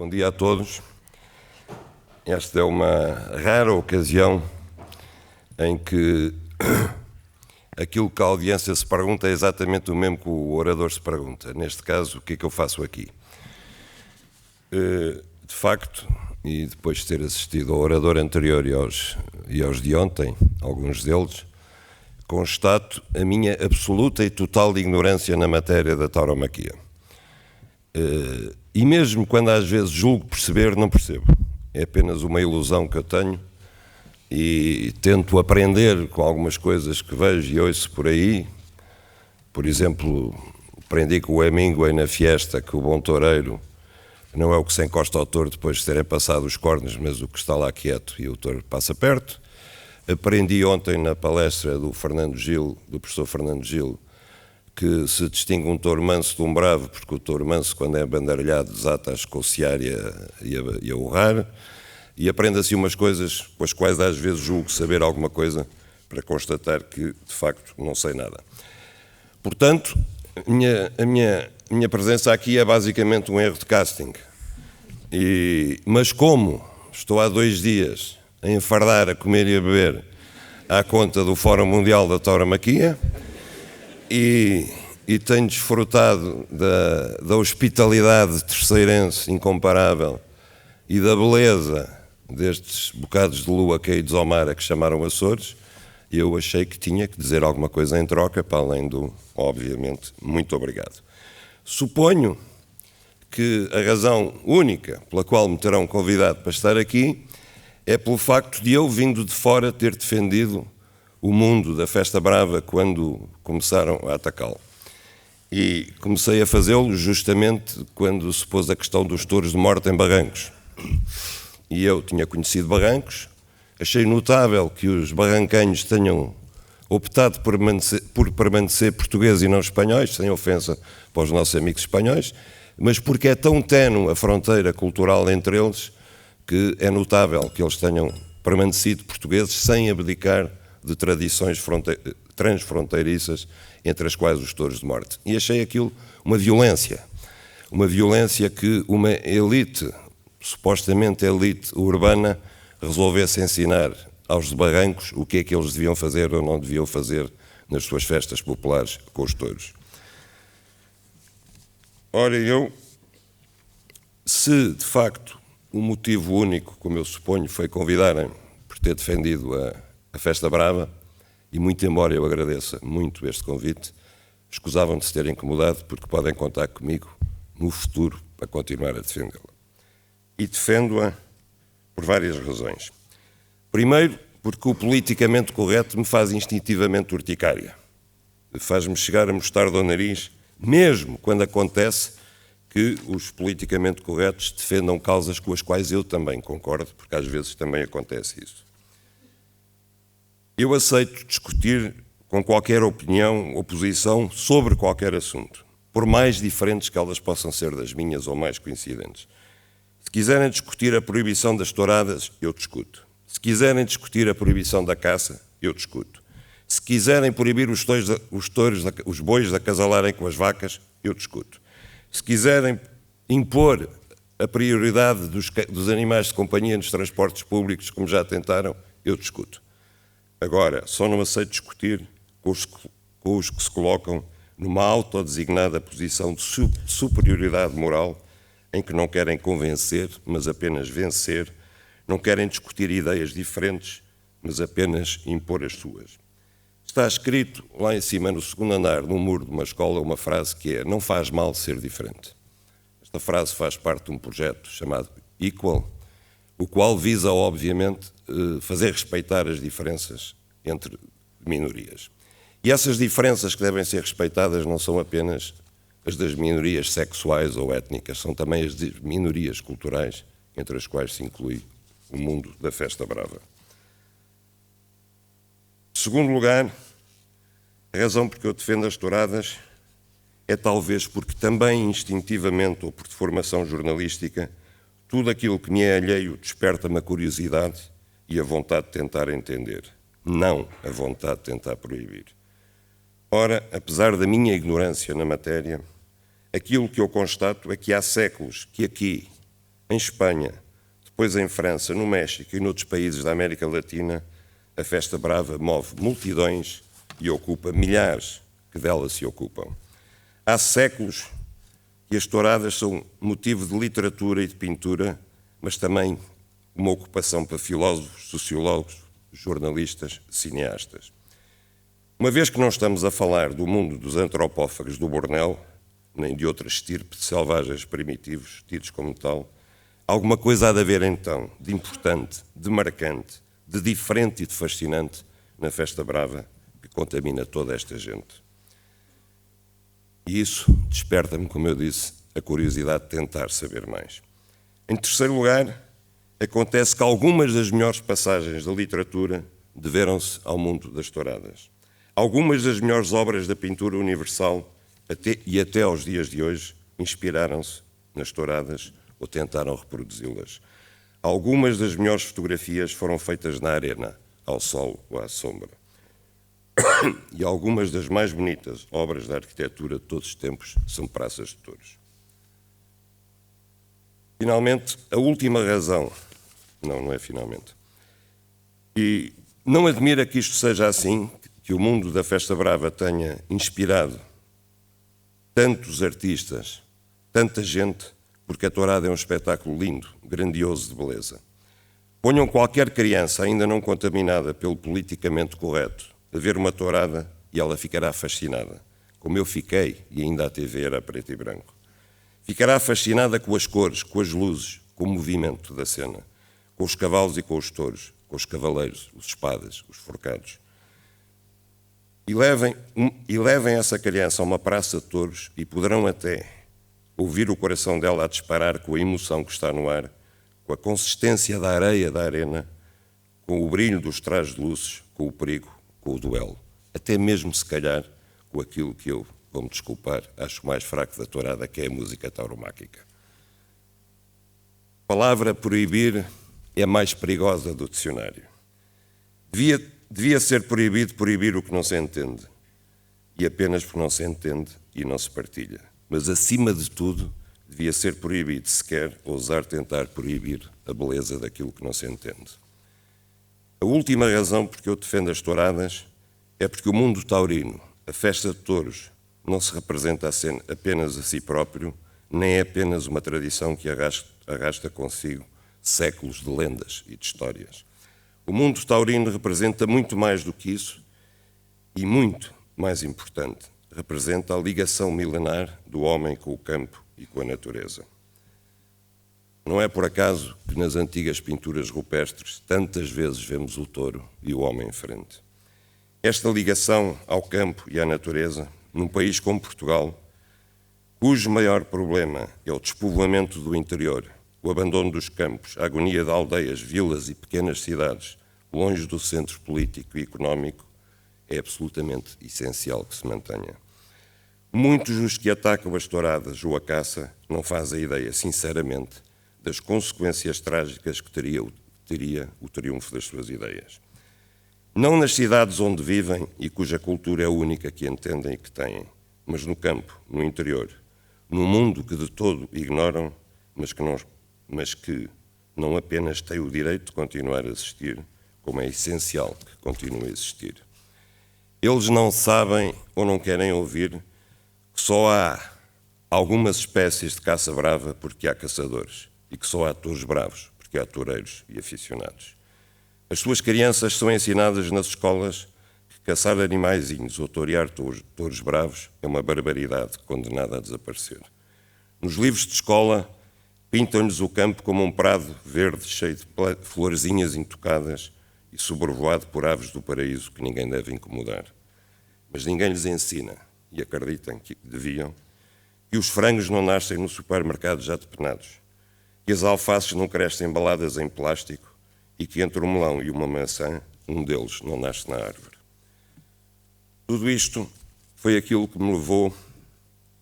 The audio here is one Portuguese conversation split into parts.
Bom dia a todos. Esta é uma rara ocasião em que aquilo que a audiência se pergunta é exatamente o mesmo que o orador se pergunta. Neste caso, o que é que eu faço aqui? De facto, e depois de ter assistido ao orador anterior e aos de ontem, alguns deles, constato a minha absoluta e total ignorância na matéria da tauromaquia. E mesmo quando às vezes julgo perceber, não percebo. É apenas uma ilusão que eu tenho e tento aprender com algumas coisas que vejo e ouço por aí. Por exemplo, aprendi com o Hemingway na Fiesta que o bom toureiro não é o que se encosta ao touro depois de terem passado os cornos, mas o que está lá quieto e o touro passa perto. Aprendi ontem na palestra do professor Fernando Gil, que se distingue um touro manso de um bravo, porque o touro manso, quando é banderilhado, desata a escociar e a urrar, e aprende assim umas coisas com as quais às vezes julgo saber alguma coisa para constatar que, de facto, não sei nada. Portanto, a minha presença aqui é basicamente um erro de casting. Mas como estou há 2 dias a enfardar, a comer e a beber à conta do Fórum Mundial da Tauromaquia, e tenho desfrutado da hospitalidade terceirense incomparável e da beleza destes bocados de lua caídos ao mar a que chamaram Açores, eu achei que tinha que dizer alguma coisa em troca, para além do, obviamente, muito obrigado. Suponho que a razão única pela qual me terão convidado para estar aqui é pelo facto de eu, vindo de fora, ter defendido o mundo da Festa Brava quando começaram a atacá-lo. E comecei a fazê-lo justamente quando se pôs a questão dos touros de morte em Barrancos. E eu tinha conhecido Barrancos, achei notável que os barrancanhos tenham optado por permanecer portugueses e não espanhóis, sem ofensa para os nossos amigos espanhóis, mas porque é tão ténue a fronteira cultural entre eles que é notável que eles tenham permanecido portugueses sem abdicar de tradições transfronteiriças, entre as quais os touros de morte. E achei aquilo uma violência que uma elite, supostamente elite urbana, resolvesse ensinar aos de Barrancos o que é que eles deviam fazer ou não deviam fazer nas suas festas populares com os touros. Ora, se de facto o motivo único, como eu suponho, foi convidarem por ter defendido a Festa Brava, e muito embora eu agradeça muito este convite, escusavam de se ter incomodado, porque podem contar comigo no futuro para continuar a defendê-la. E defendo-a por várias razões. Primeiro, porque o politicamente correto me faz instintivamente urticária. Faz-me chegar a mostrar do nariz, mesmo quando acontece que os politicamente corretos defendam causas com as quais eu também concordo, porque às vezes também acontece isso. Eu aceito discutir com qualquer opinião ou posição sobre qualquer assunto, por mais diferentes que elas possam ser das minhas ou mais coincidentes. Se quiserem discutir a proibição das touradas, eu discuto. Se quiserem discutir a proibição da caça, eu discuto. Se quiserem proibir os bois de acasalarem com as vacas, eu discuto. Se quiserem impor a prioridade dos animais de companhia nos transportes públicos, como já tentaram, eu discuto. Agora, só não aceito discutir com os que se colocam numa autodesignada posição de superioridade moral, em que não querem convencer, mas apenas vencer, não querem discutir ideias diferentes, mas apenas impor as suas. Está escrito lá em cima, no segundo andar, num muro de uma escola, uma frase que é: não faz mal ser diferente. Esta frase faz parte de um projeto chamado Equal, o qual visa, obviamente, fazer respeitar as diferenças entre minorias. E essas diferenças que devem ser respeitadas não são apenas as das minorias sexuais ou étnicas, são também as de minorias culturais, entre as quais se inclui o mundo da Festa Brava. Em segundo lugar, a razão por que eu defendo as touradas é talvez porque também instintivamente ou por formação jornalística, tudo aquilo que me é alheio desperta-me a curiosidade e a vontade de tentar entender, não a vontade de tentar proibir. Ora, apesar da minha ignorância na matéria, aquilo que eu constato é que há séculos que aqui, Em Espanha, depois em França, no México e noutros países da América Latina, a festa brava move multidões e ocupa milhares que dela se ocupam. Há séculos que as touradas são motivo de literatura e de pintura, mas também uma ocupação para filósofos, sociólogos, jornalistas, cineastas. Uma vez que não estamos a falar do mundo dos antropófagos do Bornel, nem de outra estirpe de selvagens primitivos, tidos como tal, alguma coisa há de haver então, de importante, de marcante, de diferente e de fascinante na festa brava que contamina toda esta gente. E isso desperta-me, como eu disse, a curiosidade de tentar saber mais. Em terceiro lugar, acontece que algumas das melhores passagens da literatura deveram-se ao mundo das touradas. Algumas das melhores obras da pintura universal até aos dias de hoje inspiraram-se nas touradas ou tentaram reproduzi-las. Algumas das melhores fotografias foram feitas na arena, ao sol ou à sombra. E algumas das mais bonitas obras da arquitetura de todos os tempos são praças de touros. Finalmente, a última razão... Não é finalmente. E não admira que isto seja assim, que o mundo da festa brava tenha inspirado tantos artistas, tanta gente, porque a tourada é um espetáculo lindo, grandioso de beleza. Ponham qualquer criança ainda não contaminada pelo politicamente correto a ver uma tourada e ela ficará fascinada, como eu fiquei, e ainda a TV era preto e branco. Ficará fascinada com as cores, com as luzes, com o movimento da cena, com os cavalos e com os touros, com os cavaleiros, os espadas, os forcados. E levem essa criança a uma praça de touros e poderão até ouvir o coração dela a disparar com a emoção que está no ar, com a consistência da areia da arena, com o brilho dos trajes de luzes, com o perigo, com o duelo. Até mesmo, se calhar, com aquilo que eu, vou-me desculpar, acho mais fraco da tourada, que é a música tauromáquica. A palavra proibir é a mais perigosa do dicionário. Devia ser proibido proibir o que não se entende, e apenas porque não se entende e não se partilha. Mas, acima de tudo, devia ser proibido sequer ousar tentar proibir a beleza daquilo que não se entende. A última razão porque eu defendo as touradas é porque o mundo taurino, a festa de touros, não se representa apenas a si próprio, nem é apenas uma tradição que arrasta consigo séculos de lendas e de histórias. O mundo taurino representa muito mais do que isso e, muito mais importante, representa a ligação milenar do homem com o campo e com a natureza. Não é por acaso que nas antigas pinturas rupestres tantas vezes vemos o touro e o homem em frente. Esta ligação ao campo e à natureza, num país como Portugal, cujo maior problema é o despovoamento do interior, o abandono dos campos, a agonia de aldeias, vilas e pequenas cidades, longe do centro político e económico, é absolutamente essencial que se mantenha. Muitos dos que atacam as touradas ou a caça não fazem ideia, sinceramente, das consequências trágicas que teria o triunfo das suas ideias. Não nas cidades onde vivem e cuja cultura é a única que entendem e que têm, mas no campo, no interior, num mundo que de todo ignoram, mas que não apenas tem o direito de continuar a existir, como é essencial que continue a existir. Eles não sabem ou não querem ouvir que só há algumas espécies de caça brava porque há caçadores e que só há touros bravos porque há toureiros e aficionados. As suas crianças são ensinadas nas escolas que caçar animaizinhos ou torear touros bravos é uma barbaridade condenada a desaparecer. Nos livros de escola, pintam-lhes o campo como um prado verde cheio de florzinhas intocadas e sobrevoado por aves do paraíso que ninguém deve incomodar. Mas ninguém lhes ensina, e acreditam que deviam, que os frangos não nascem no supermercado já depenados, que as alfaces não crescem embaladas em plástico e que entre um melão e uma maçã, um deles não nasce na árvore. Tudo isto foi aquilo que me levou,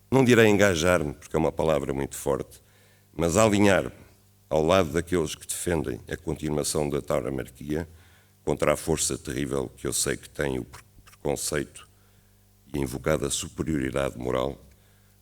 não direi engajar-me, porque é uma palavra muito forte, mas a alinhar-me ao lado daqueles que defendem a continuação da tauromarquia contra a força terrível que eu sei que tem o preconceito e a invocada superioridade moral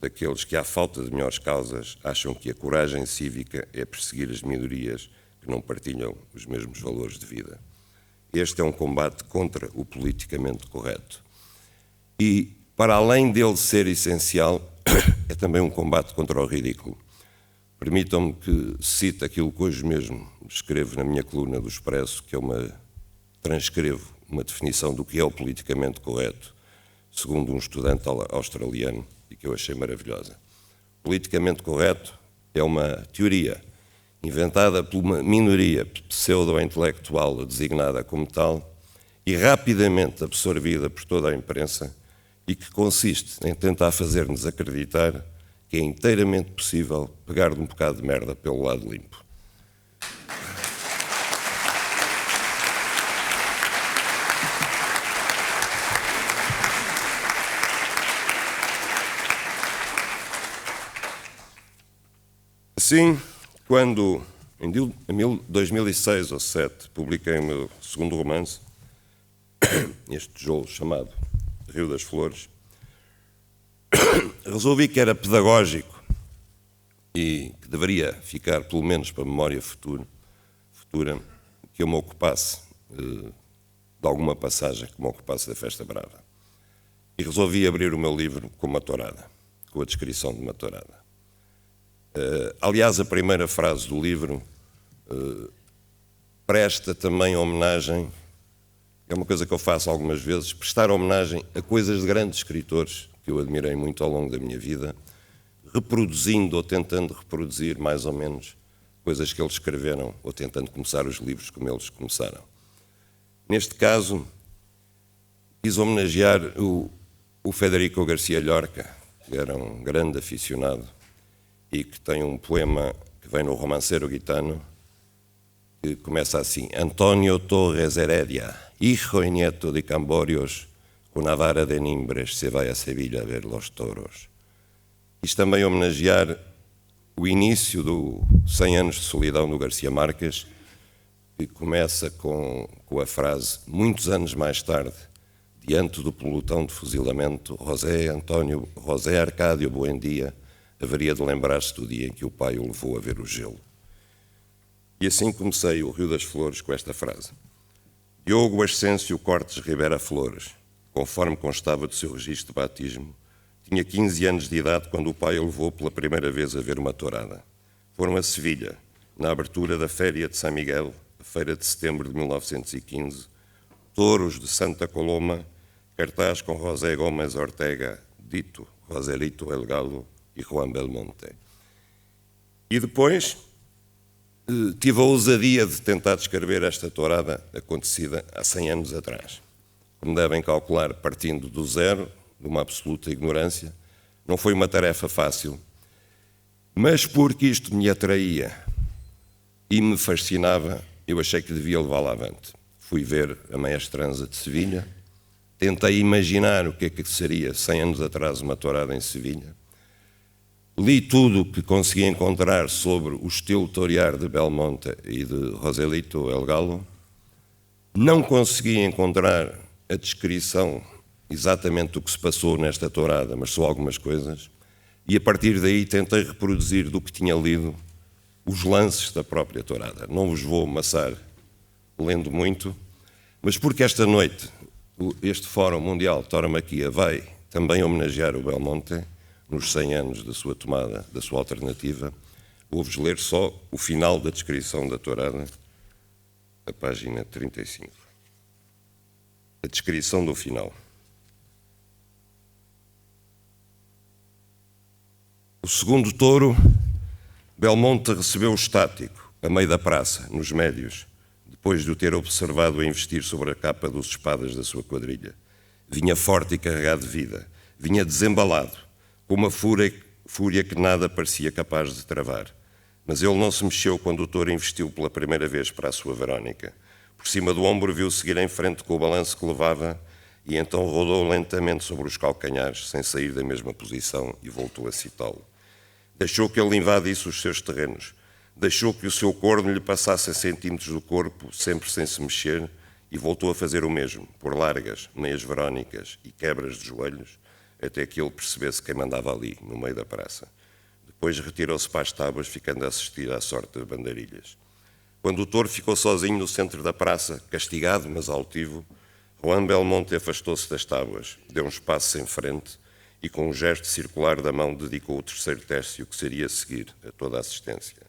daqueles que, à falta de melhores causas, acham que a coragem cívica é perseguir as minorias que não partilham os mesmos valores de vida. Este é um combate contra o politicamente correto. E, para além dele ser essencial, é também um combate contra o ridículo. Permitam-me que cite aquilo que hoje mesmo escrevo na minha coluna do Expresso, que transcrevo uma definição do que é o politicamente correto, segundo um estudante australiano, e que eu achei maravilhosa. Politicamente correto é uma teoria inventada por uma minoria pseudo-intelectual designada como tal e rapidamente absorvida por toda a imprensa e que consiste em tentar fazer-nos acreditar que é inteiramente possível pegar de um bocado de merda pelo lado limpo. Assim, quando em 2006 ou 2007 publiquei o meu segundo romance, este tijolo chamado Rio das Flores, resolvi que era pedagógico e que deveria ficar, pelo menos para a memória futura, que eu me ocupasse de alguma passagem que me ocupasse da Festa Brava. E resolvi abrir o meu livro com uma tourada, com a descrição de uma tourada. Aliás, a primeira frase do livro presta também homenagem, é uma coisa que eu faço algumas vezes, prestar homenagem a coisas de grandes escritores que eu admirei muito ao longo da minha vida, reproduzindo ou tentando reproduzir mais ou menos coisas que eles escreveram ou tentando começar os livros como eles começaram. Neste caso, quis homenagear o Federico García Lorca, que era um grande aficionado e que tem um poema que vem no Romancero Gitano, que começa assim: Antonio Torres Heredia, hijo y nieto de Camborios, com a vara de Nimbres se vai a Sevilha ver los toros. Quis também homenagear o início do 100 anos de solidão do Garcia Marques, que começa com a frase: muitos anos mais tarde, diante do pelotão de fuzilamento, José Arcádio Buendia haveria de lembrar-se do dia em que o pai o levou a ver o gelo. E assim comecei o Rio das Flores com esta frase: Diogo Ascêncio Cortes Ribera Flores, conforme constava do seu registro de batismo, tinha 15 anos de idade quando o pai o levou pela primeira vez a ver uma tourada. Foram a Sevilha, na abertura da Féria de São Miguel, a feira de setembro de 1915, touros de Santa Coloma, cartaz com José Gómez Ortega, dito Joselito El Galo, e Juan Belmonte. E depois tive a ousadia de tentar descrever esta tourada acontecida há 100 anos atrás. Como devem calcular, partindo do zero, de uma absoluta ignorância, não foi uma tarefa fácil, mas porque isto me atraía e me fascinava, eu achei que devia levá-la avante. Fui ver a Maestranza de Sevilha, tentei imaginar o que é que seria 100 anos atrás uma tourada em Sevilha. Li tudo o que consegui encontrar sobre o estilo torear de Belmonte e de Joselito El Galo. Não consegui encontrar a descrição exatamente do que se passou nesta tourada, mas só algumas coisas. E a partir daí tentei reproduzir do que tinha lido os lances da própria tourada. Não vos vou amassar lendo muito, mas porque esta noite este Fórum Mundial Tauromaquia vai também homenagear o Belmonte nos 100 anos da sua tomada, da sua alternativa, vou-vos ler só o final da descrição da tourada, a página 35. A descrição do final. O segundo touro, Belmonte recebeu estático, a meio da praça, nos médios, depois de o ter observado a investir sobre a capa dos espadas da sua quadrilha. Vinha forte e carregado de vida, vinha desembalado, com uma fúria que nada parecia capaz de travar. Mas ele não se mexeu quando o touro investiu pela primeira vez para a sua Verónica. Por cima do ombro viu seguir em frente com o balanço que levava e então rodou lentamente sobre os calcanhares, sem sair da mesma posição, e voltou a citá-lo. Deixou que ele invadisse os seus terrenos. Deixou que o seu corno lhe passasse a centímetros do corpo, sempre sem se mexer, e voltou a fazer o mesmo, por largas, meias verónicas e quebras de joelhos, até que ele percebesse quem mandava ali, no meio da praça. Depois retirou-se para as tábuas, ficando a assistir à sorte das bandeirilhas. Quando o touro ficou sozinho no centro da praça, castigado, mas altivo, Juan Belmonte afastou-se das tábuas, deu uns passos em frente e, com um gesto circular da mão, dedicou o terceiro tércio que seria a seguir a toda a assistência.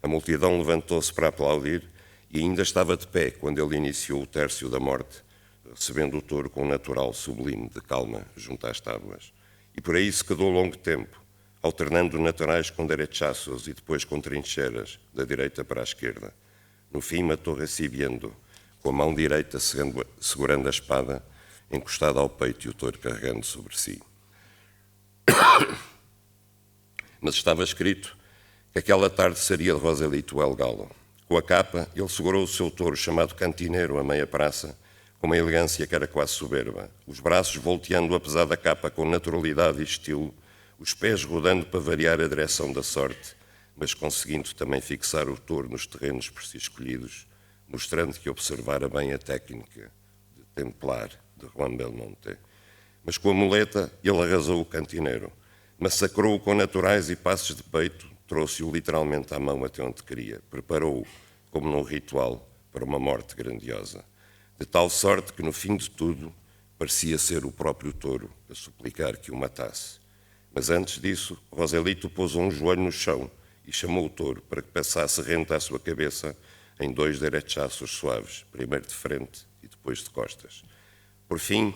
A multidão levantou-se para aplaudir e ainda estava de pé quando ele iniciou o tércio da morte, recebendo o touro com um natural sublime de calma junto às tábuas. E por aí se quedou longo tempo, alternando naturais com derechaços e depois com trincheiras, da direita para a esquerda. No fim matou recibiendo, com a mão direita segurando a espada, encostada ao peito e o touro carregando sobre si. Mas estava escrito que aquela tarde seria de Joselito El Galo. Com a capa, ele segurou o seu touro, chamado Cantineiro, a meia praça, com uma elegância que era quase soberba, os braços volteando a pesada capa com naturalidade e estilo, os pés rodando para variar a direção da sorte, mas conseguindo também fixar o touro nos terrenos por si escolhidos, mostrando que observara bem a técnica de templar de Juan Belmonte. Mas com a muleta ele arrasou o cantineiro, massacrou-o com naturais e passos de peito, trouxe-o literalmente à mão até onde queria, preparou-o, como num ritual, para uma morte grandiosa, de tal sorte que no fim de tudo parecia ser o próprio touro a suplicar que o matasse. Mas antes disso, Joselito pôs um joelho no chão e chamou o touro para que passasse rente à sua cabeça em 2 derechaços suaves, primeiro de frente e depois de costas. Por fim,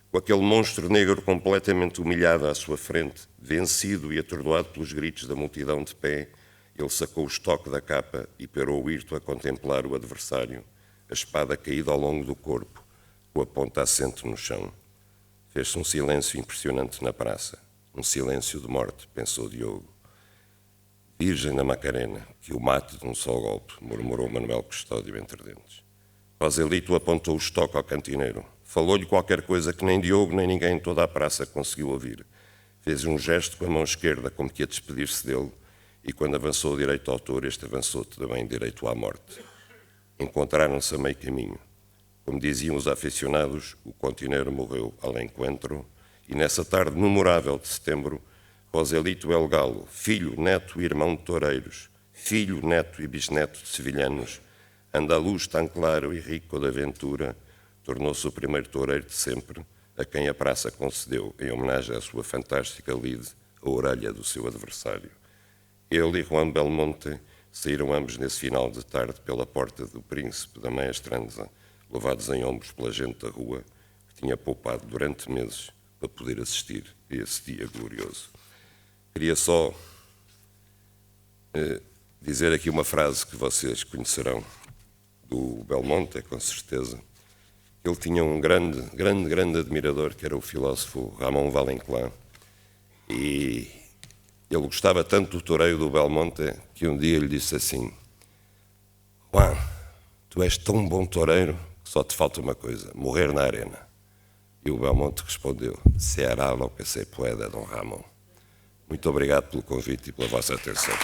com aquele monstro negro completamente humilhado à sua frente, vencido e atordoado pelos gritos da multidão de pé, ele sacou o estoque da capa e parou o hirto a contemplar o adversário, a espada caída ao longo do corpo, com a ponta assente no chão. Fez-se um silêncio impressionante na praça. Um silêncio de morte, pensou Diogo. Virgem da Macarena, que o mate de um só golpe, murmurou Manuel Custódio entre dentes. Joselito apontou o estoque ao cantineiro. Falou-lhe qualquer coisa que nem Diogo nem ninguém em toda a praça conseguiu ouvir. Fez um gesto com a mão esquerda, como que ia despedir-se dele, e quando avançou direito ao touro, este avançou também direito à morte. Encontraram-se a meio caminho. Como diziam os aficionados, o cantineiro morreu ao encontro, e nessa tarde memorável de setembro, Joselito El Galo, filho, neto e irmão de toureiros, filho, neto e bisneto de sevilhanos, andaluz tão claro e rico de aventura, tornou-se o primeiro toureiro de sempre a quem a praça concedeu, em homenagem à sua fantástica lide, a orelha do seu adversário. Ele e Juan Belmonte saíram ambos nesse final de tarde pela porta do Príncipe da Meia Estranza, levados em ombros pela gente da rua, que tinha poupado durante meses para poder assistir a esse dia glorioso. Queria só dizer aqui uma frase que vocês conhecerão do Belmonte, com certeza. Ele tinha um grande admirador, que era o filósofo Ramón Valle-Inclán, e ele gostava tanto do toureio do Belmonte que um dia lhe disse assim: Juan, tu és tão bom toureiro que só te falta uma coisa, morrer na arena. E o Belmonte respondeu: se hará lo que se pueda, Dom Ramón. Muito obrigado pelo convite e pela vossa atenção.